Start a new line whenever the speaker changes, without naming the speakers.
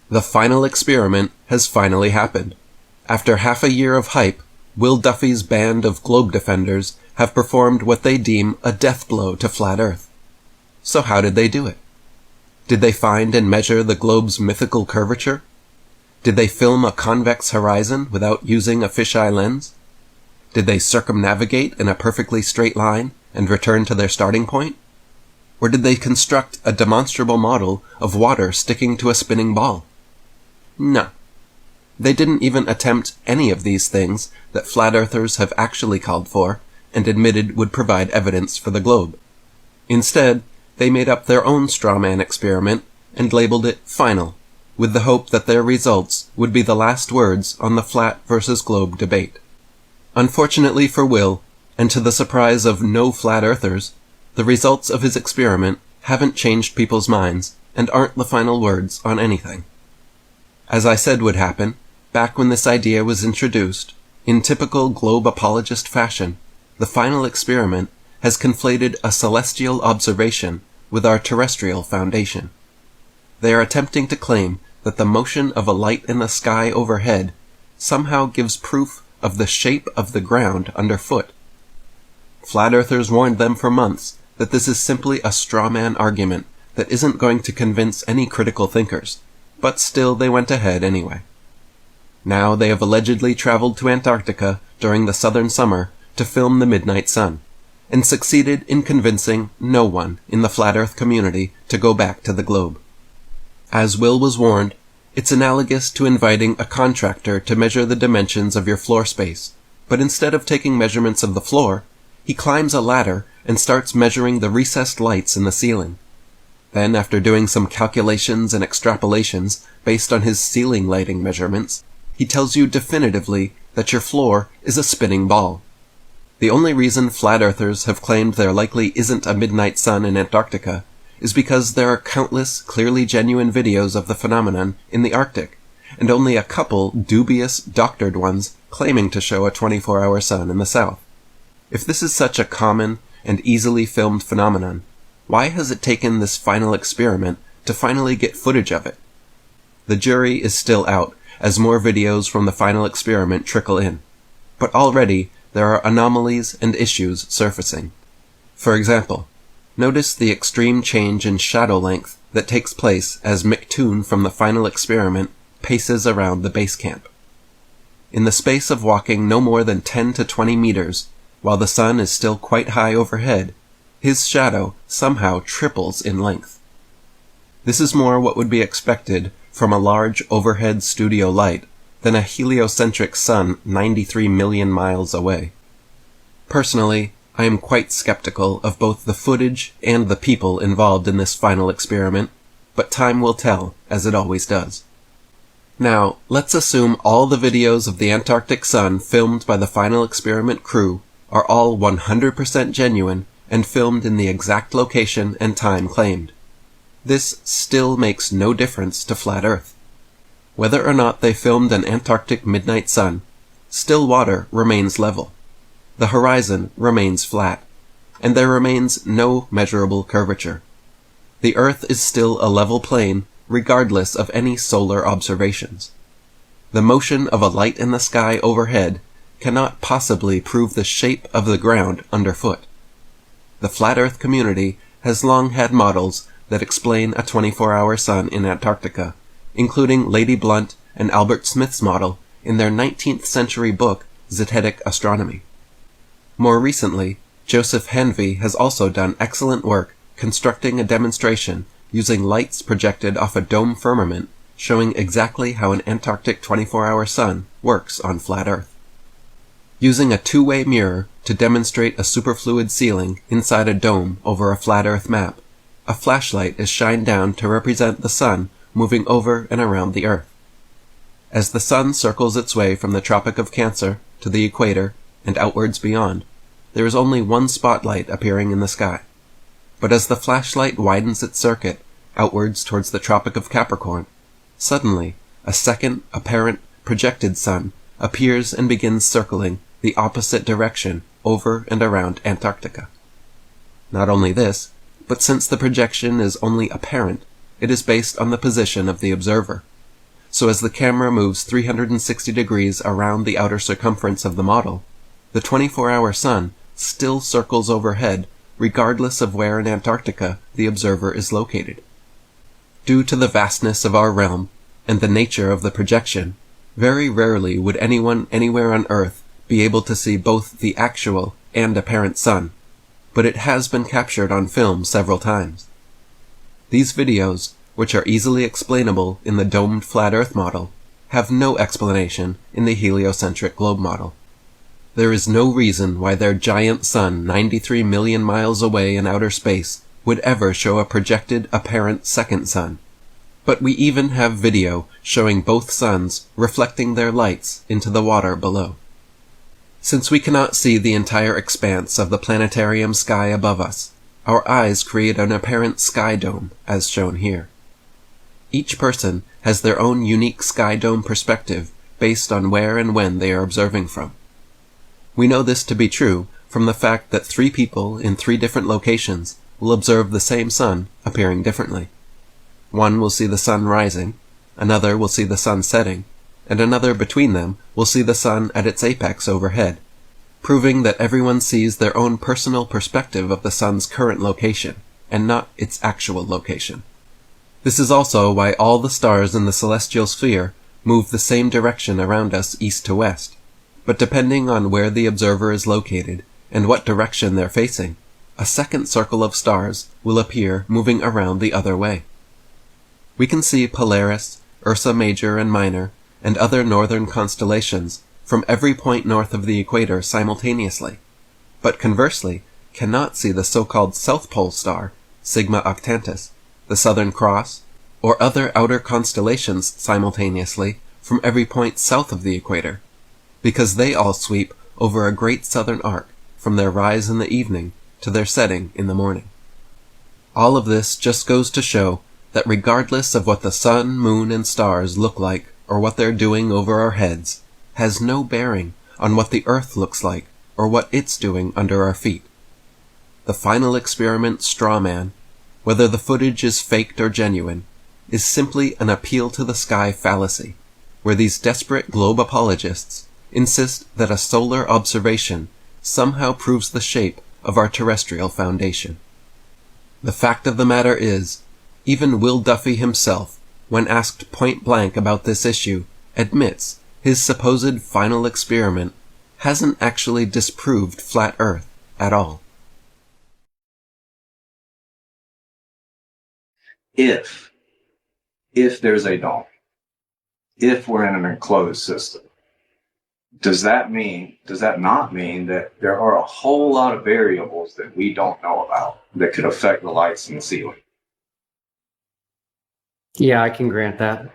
The final experiment has finally happened. After half a year of hype, Will Duffy's band of globe defenders have performed what they deem a death blow to flat Earth. So how did they do it? Did they find and measure the globe's mythical curvature? Did they film a convex horizon without using a fisheye lens? Did they circumnavigate in a perfectly straight line and return to their starting point? Or did they construct a demonstrable model of water sticking to a spinning ball? No. They didn't even attempt any of these things that flat earthers have actually called for and admitted would provide evidence for the globe. Instead, they made up their own Strawman experiment and labeled it final, with the hope that their results would be the last words on the flat versus globe debate. Unfortunately for Will, and to the surprise of no flat earthers, the results of his experiment haven't changed people's minds and aren't the final words on anything. As I said would happen, back when this idea was introduced, in typical globe apologist fashion, the final experiment has conflated a celestial observation with our terrestrial foundation. They are attempting to claim that the motion of a light in the sky overhead somehow gives proof of the shape of the ground underfoot. Flat earthers warned them for months that this is simply a strawman argument that isn't going to convince any critical thinkers, but still they went ahead anyway. Now they have allegedly traveled to Antarctica during the southern summer to film the midnight sun, and succeeded in convincing no one in the flat earth community to go back to the globe. As Will was warned, it's analogous to inviting a contractor to measure the dimensions of your floor space, but instead of taking measurements of the floor, he climbs a ladder and starts measuring the recessed lights in the ceiling. Then, after doing some calculations and extrapolations based on his ceiling lighting measurements, he tells you definitively that your floor is a spinning ball. The only reason flat earthers have claimed there likely isn't a midnight sun in Antarctica is because there are countless clearly genuine videos of the phenomenon in the Arctic, and only a couple dubious, doctored ones claiming to show a 24-hour sun in the south. If this is such a common and easily filmed phenomenon, why has it taken this final experiment to finally get footage of it? The jury is still out as more videos from the final experiment trickle in, but already there are anomalies and issues surfacing. For example, notice the extreme change in shadow length that takes place as McToon from the final experiment paces around the base camp. In the space of walking no more than 10 to 20 meters, while the sun is still quite high overhead, his shadow somehow triples in length. This is more what would be expected from a large overhead studio light than a heliocentric sun 93 million miles away. Personally, I am quite skeptical of both the footage and the people involved in this final experiment, but time will tell, as it always does. Now, let's assume all the videos of the Antarctic sun filmed by the final experiment crew are all 100% genuine and filmed in the exact location and time claimed. This still makes no difference to flat Earth. Whether or not they filmed an Antarctic midnight sun, still water remains level. The horizon remains flat, and there remains no measurable curvature. The Earth is still a level plane regardless of any solar observations. The motion of a light in the sky overhead cannot possibly prove the shape of the ground underfoot. The flat Earth community has long had models that explain a 24-hour sun in Antarctica, including Lady Blunt and Albert Smith's model in their 19th century book Zetetic Astronomy. More recently, Joseph Henvey has also done excellent work constructing a demonstration using lights projected off a dome firmament showing exactly how an Antarctic 24-hour sun works on flat Earth. Using a two-way mirror to demonstrate a superfluid ceiling inside a dome over a flat Earth map, a flashlight is shined down to represent the sun moving over and around the Earth. As the sun circles its way from the Tropic of Cancer to the equator and outwards beyond, there is only one spotlight appearing in the sky. But as the flashlight widens its circuit outwards towards the Tropic of Capricorn, suddenly a second apparent projected sun appears and begins circling the opposite direction over and around Antarctica. Not only this, but since the projection is only apparent, it is based on the position of the observer. so as the camera moves 360 degrees around the outer circumference of the model, the 24-hour sun still circles overhead regardless of where in Antarctica the observer is located. Due to the vastness of our realm and the nature of the projection, very rarely would anyone anywhere on Earth be able to see both the actual and apparent sun, but it has been captured on film several times. These videos, which are easily explainable in the domed flat Earth model, have no explanation in the heliocentric globe model. There is no reason why their giant sun 93 million miles away in outer space would ever show a projected apparent second sun. But we even have video showing both suns reflecting their lights into the water below. Since we cannot see the entire expanse of the planetarium sky above us, our eyes create an apparent sky dome, as shown here. Each person has their own unique sky dome perspective based on where and when they are observing from. We know this to be true from the fact that 3 people in 3 different locations will observe the same sun appearing differently. One will see the sun rising, another will see the sun setting, and another between them will see the sun at its apex overhead, proving that everyone sees their own personal perspective of the sun's current location, and not its actual location. This is also why all the stars in the celestial sphere move the same direction around us east to west, but depending on where the observer is located and what direction they're facing, a second circle of stars will appear moving around the other way. We can see Polaris, Ursa Major and Minor, and other northern constellations from every point north of the equator simultaneously, but conversely cannot see the so-called South Pole star, Sigma Octantis, the Southern Cross, or other outer constellations simultaneously from every point south of the equator, because they all sweep over a great southern arc from their rise in the evening to their setting in the morning. All of this just goes to show that regardless of what the sun, moon, and stars look like or what they're doing over our heads, has no bearing on what the Earth looks like or what it's doing under our feet. The final experiment, Strawman, whether the footage is faked or genuine, is simply an appeal to the sky fallacy, where these desperate globe apologists insist that a solar observation somehow proves the shape of our terrestrial foundation. The fact of the matter is, even Will Duffy himself, when asked point blank about this issue, admits his supposed final experiment hasn't actually disproved flat Earth at all.
If there's a dome, if we're in an enclosed system, does that not mean that there are a whole lot of variables that we don't know about that could affect the lights in the ceiling?
Yeah, I can grant that.